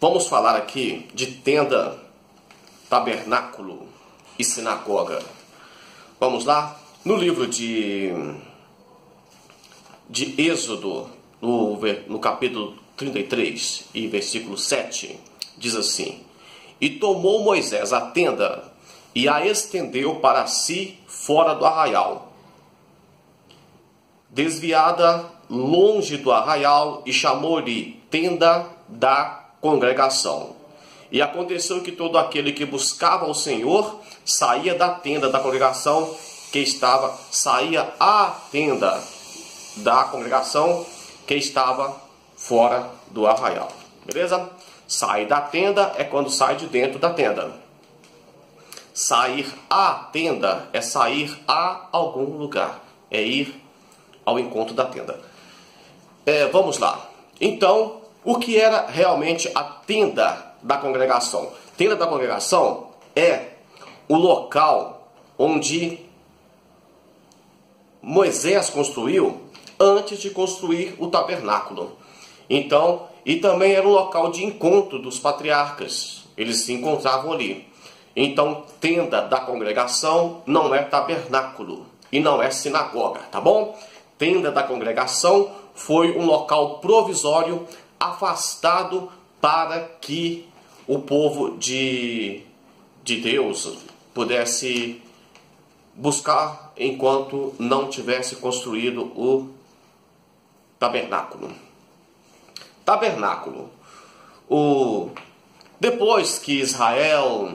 Vamos falar aqui de tenda, tabernáculo e sinagoga. Vamos lá? No livro de Êxodo, no capítulo 33 e versículo 7, diz assim: E tomou Moisés a tenda e a estendeu para si fora do arraial, desviada longe do arraial, e chamou-lhe tenda da congregação. E aconteceu que todo aquele que buscava o Senhor saía da tenda da congregação saía à tenda da congregação que estava fora do arraial. Beleza? Sair da tenda é quando sai de dentro da tenda. Sair à tenda é sair a algum lugar. É ir ao encontro da tenda. Vamos lá. Então, o que era realmente a tenda da congregação? Tenda da congregação é o local onde Moisés construiu antes de construir o tabernáculo. Então, e também era um local de encontro dos patriarcas. Eles se encontravam ali. Então, tenda da congregação não é tabernáculo e não é sinagoga, tá bom? Tenda da congregação foi um local provisório afastado para que o povo de Deus pudesse buscar enquanto não tivesse construído o tabernáculo. Tabernáculo. Depois que Israel...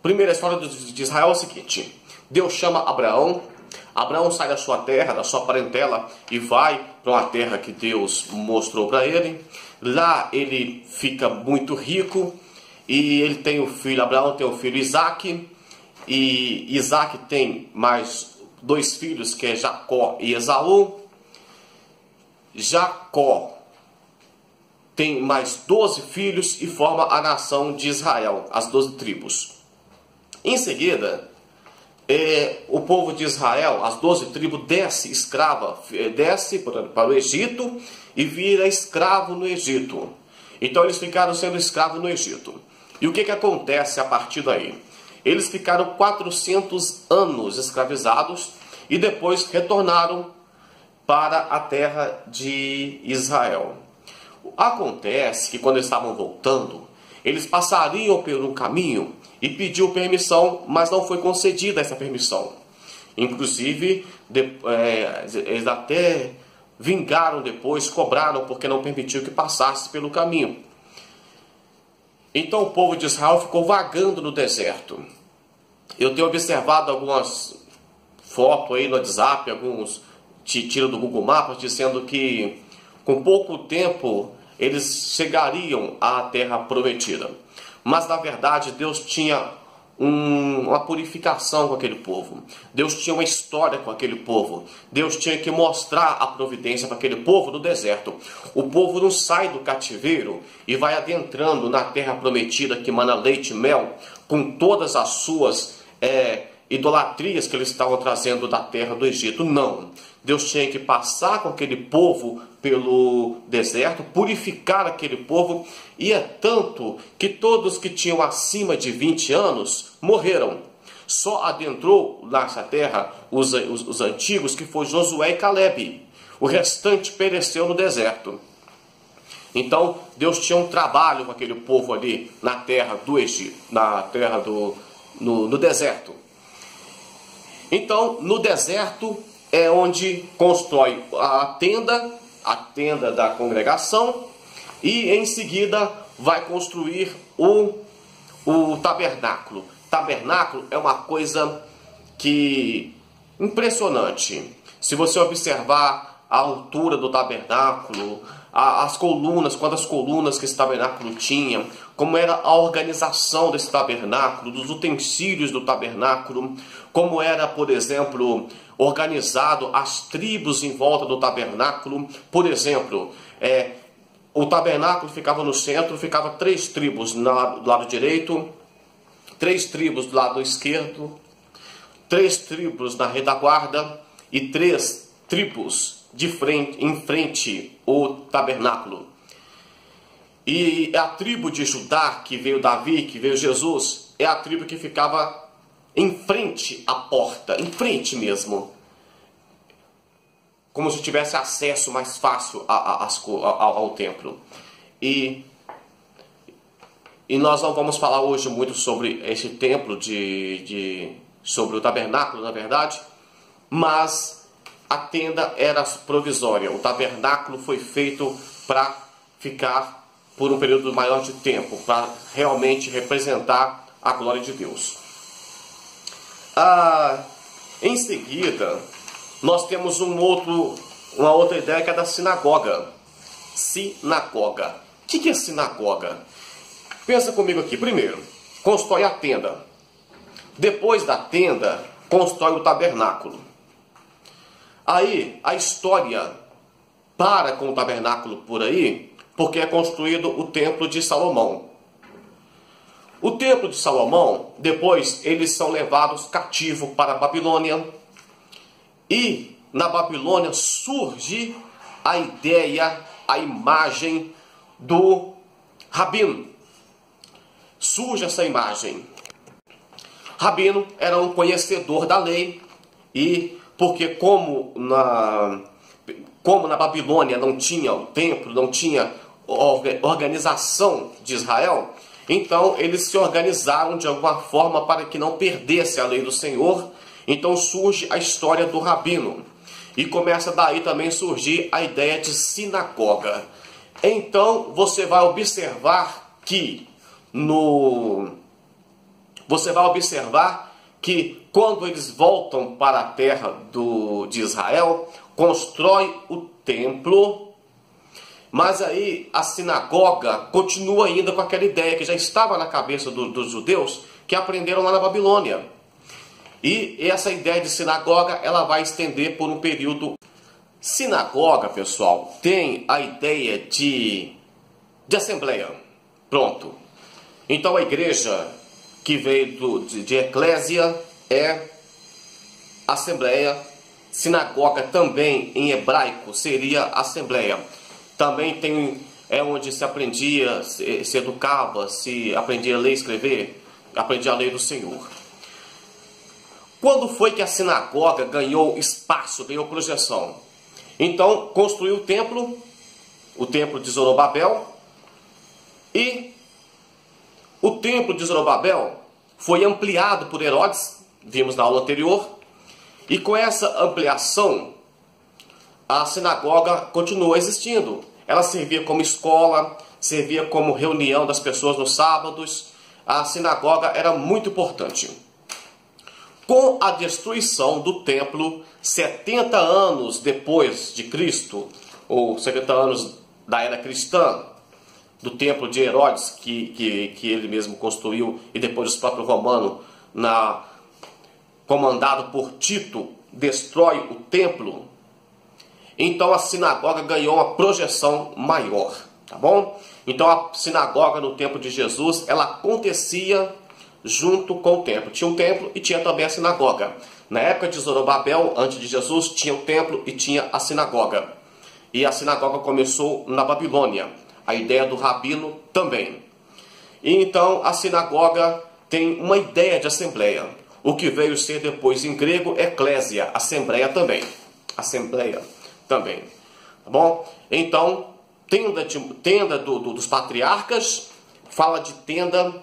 Primeira história de Israel é o seguinte: Deus chama Abraão. Abraão sai da sua terra, da sua parentela, e vai para uma terra que Deus mostrou para ele. Lá ele fica muito rico e ele tem o filho, Abraão tem o filho Isaque, e Isaque tem mais dois filhos, que é Jacó e Esaú. Jacó tem mais 12 filhos e forma a nação de Israel, as 12 tribos. Em seguida, o povo de Israel, as 12 tribos, desce para o Egito e vira escravo no Egito. Então eles ficaram sendo escravos no Egito. E o que acontece a partir daí? Eles ficaram 400 anos escravizados e depois retornaram para a terra de Israel. Acontece que quando eles estavam voltando, eles passariam por um caminho e pediu permissão, mas não foi concedida essa permissão. Inclusive, eles até vingaram depois, cobraram, porque não permitiu que passasse pelo caminho. Então o povo de Israel ficou vagando no deserto. Eu tenho observado algumas fotos aí no WhatsApp, alguns tiros do Google Maps, dizendo que com pouco tempo eles chegariam à terra prometida. Mas na verdade Deus tinha uma purificação com aquele povo. Deus tinha uma história com aquele povo. Deus tinha que mostrar a providência para aquele povo no deserto. O povo não sai do cativeiro e vai adentrando na terra prometida que mana leite e mel, com todas as suas idolatrias que eles estavam trazendo da terra do Egito. Não. Deus tinha que passar com aquele povo pelo deserto, purificar aquele povo, e é tanto que todos que tinham acima de 20 anos morreram. Só adentrou nessa terra os antigos, que foi Josué e Calebe. O restante pereceu no deserto. Então Deus tinha um trabalho com aquele povo ali na terra do Egito, no deserto. Então no deserto é onde constrói a tenda da congregação, e em seguida vai construir o tabernáculo. Tabernáculo é uma coisa impressionante. Se você observar a altura do tabernáculo, as colunas, quantas colunas que esse tabernáculo tinha, como era a organização desse tabernáculo, dos utensílios do tabernáculo, como era, por exemplo, organizado as tribos em volta do tabernáculo. Por exemplo, o tabernáculo ficava no centro, ficava 3 tribos do lado direito, 3 tribos do lado esquerdo, 3 tribos na retaguarda e 3 tribos em frente ao tabernáculo. E a tribo de Judá, que veio Davi, que veio Jesus, é a tribo que ficava em frente à porta, em frente mesmo. Como se tivesse acesso mais fácil ao templo. E nós não vamos falar hoje muito sobre esse templo, sobre o tabernáculo, na verdade, mas a tenda era provisória. O tabernáculo foi feito para ficar por um período maior de tempo, para realmente representar a glória de Deus. Em seguida, nós temos uma outra ideia que é da sinagoga. Sinagoga. O que é sinagoga? Pensa comigo aqui. Primeiro, constrói a tenda. Depois da tenda, constrói o tabernáculo. Aí, a história para com o tabernáculo por aí, porque é construído o templo de Salomão. O templo de Salomão, depois eles são levados cativos para a Babilônia. E na Babilônia surge a ideia, a imagem do rabino. Surge essa imagem. Rabino era um conhecedor da lei, e porque como na Babilônia não tinha o templo, não tinha organização de Israel, então eles se organizaram de alguma forma para que não perdesse a lei do Senhor. Então surge a história do rabino. E começa daí também surgir a ideia de sinagoga. Então você vai observar que quando eles voltam para a terra de Israel, constrói o templo. Mas aí a sinagoga continua ainda com aquela ideia que já estava na cabeça dos judeus, que aprenderam lá na Babilônia. E essa ideia de sinagoga, ela vai estender por um período. Sinagoga, pessoal, tem a ideia de assembleia. Pronto. Então a igreja que veio de eclésia é assembleia. Sinagoga também em hebraico seria assembleia. Também é onde se aprendia, se educava, se aprendia a ler e escrever, aprendia a lei do Senhor. Quando foi que a sinagoga ganhou espaço, ganhou projeção? Então, construiu o templo de Zorobabel, e o templo de Zorobabel foi ampliado por Herodes, vimos na aula anterior, e com essa ampliação, a sinagoga continuou existindo. Ela servia como escola, servia como reunião das pessoas nos sábados. A sinagoga era muito importante. Com a destruição do templo, 70 anos depois de Cristo, ou 70 anos da era cristã, do templo de Herodes, que ele mesmo construiu, e depois o próprio romano, comandado por Tito, destrói o templo. Então a sinagoga ganhou uma projeção maior, tá bom? Então a sinagoga no tempo de Jesus, ela acontecia junto com o templo. Tinha um templo e tinha também a sinagoga. Na época de Zorobabel, antes de Jesus, tinha o templo e tinha a sinagoga. E a sinagoga começou na Babilônia. A ideia do rabino também. E então a sinagoga tem uma ideia de assembleia. O que veio ser depois em grego, eclésia, assembleia também. Assembleia também. Tá bom? Então, tenda dos patriarcas, fala de tenda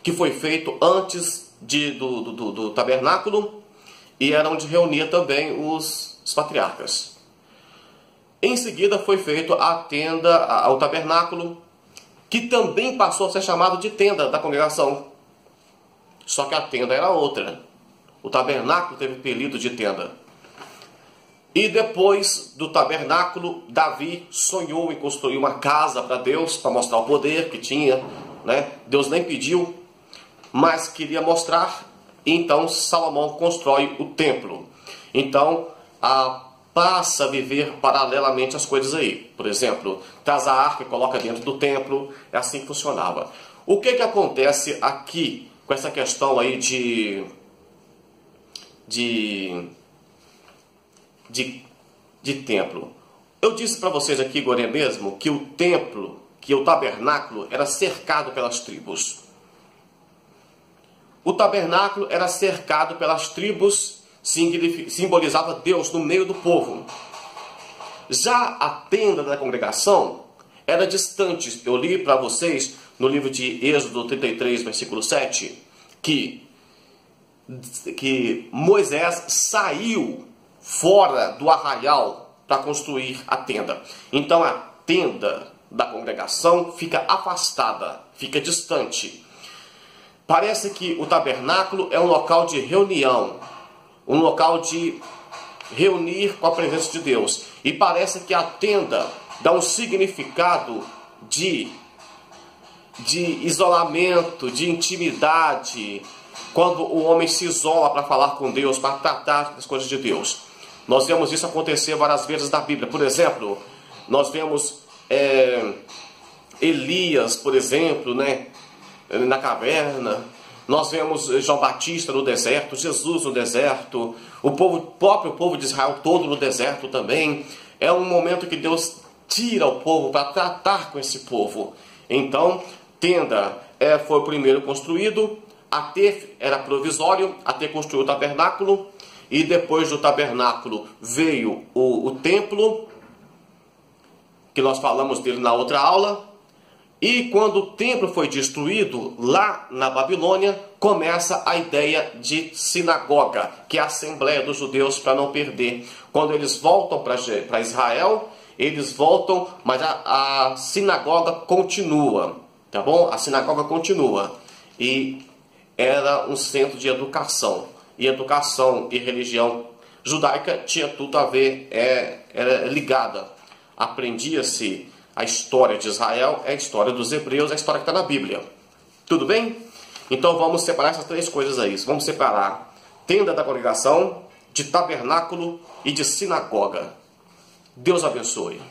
que foi feito antes do tabernáculo, e era onde reunia também os patriarcas. Em seguida foi feito a tenda, o tabernáculo, que também passou a ser chamado de tenda da congregação. Só que a tenda era outra. O tabernáculo teve apelido de tenda. E depois do tabernáculo, Davi sonhou em construir uma casa para Deus, para mostrar o poder que tinha, né? Deus nem pediu, mas queria mostrar. Então Salomão constrói o templo. Então passa a viver paralelamente as coisas aí. Por exemplo, traz a arca e coloca dentro do templo. É assim que funcionava. O que acontece aqui com essa questão aí de templo? Eu disse para vocês aqui agora mesmo que o templo que o tabernáculo era cercado pelas tribos. O tabernáculo era cercado pelas tribos, simbolizava Deus no meio do povo. Já a tenda da congregação era distante. Eu li para vocês no livro de Êxodo 33, versículo 7, que Moisés saiu fora do arraial para construir a tenda. Então a tenda da congregação fica afastada, fica distante. Parece que o tabernáculo é um local de reunião, um local de reunir com a presença de Deus. E parece que a tenda dá um significado de isolamento, de intimidade, quando o homem se isola para falar com Deus, para tratar das coisas de Deus. Nós vemos isso acontecer várias vezes na Bíblia. Por exemplo, nós vemos Elias, por exemplo, né, na caverna. Nós vemos João Batista no deserto, Jesus no deserto, o próprio povo de Israel todo no deserto também. É um momento que Deus tira o povo para tratar com esse povo. Então, tenda foi o primeiro construído, até era provisório, até construiu o tabernáculo, e depois do tabernáculo veio o templo, que nós falamos dele na outra aula. E quando o templo foi destruído, lá na Babilônia, começa a ideia de sinagoga, que é a Assembleia dos Judeus, para não perder. Quando eles voltam para Israel, eles voltam, mas a sinagoga continua, tá bom? A sinagoga continua. E era um centro de educação. E educação e religião judaica tinha tudo a ver, era ligada. Aprendia-se a história de Israel, é a história dos hebreus, é a história que está na Bíblia. Tudo bem? Então vamos separar essas três coisas aí. Vamos separar tenda da congregação, de tabernáculo e de sinagoga. Deus abençoe.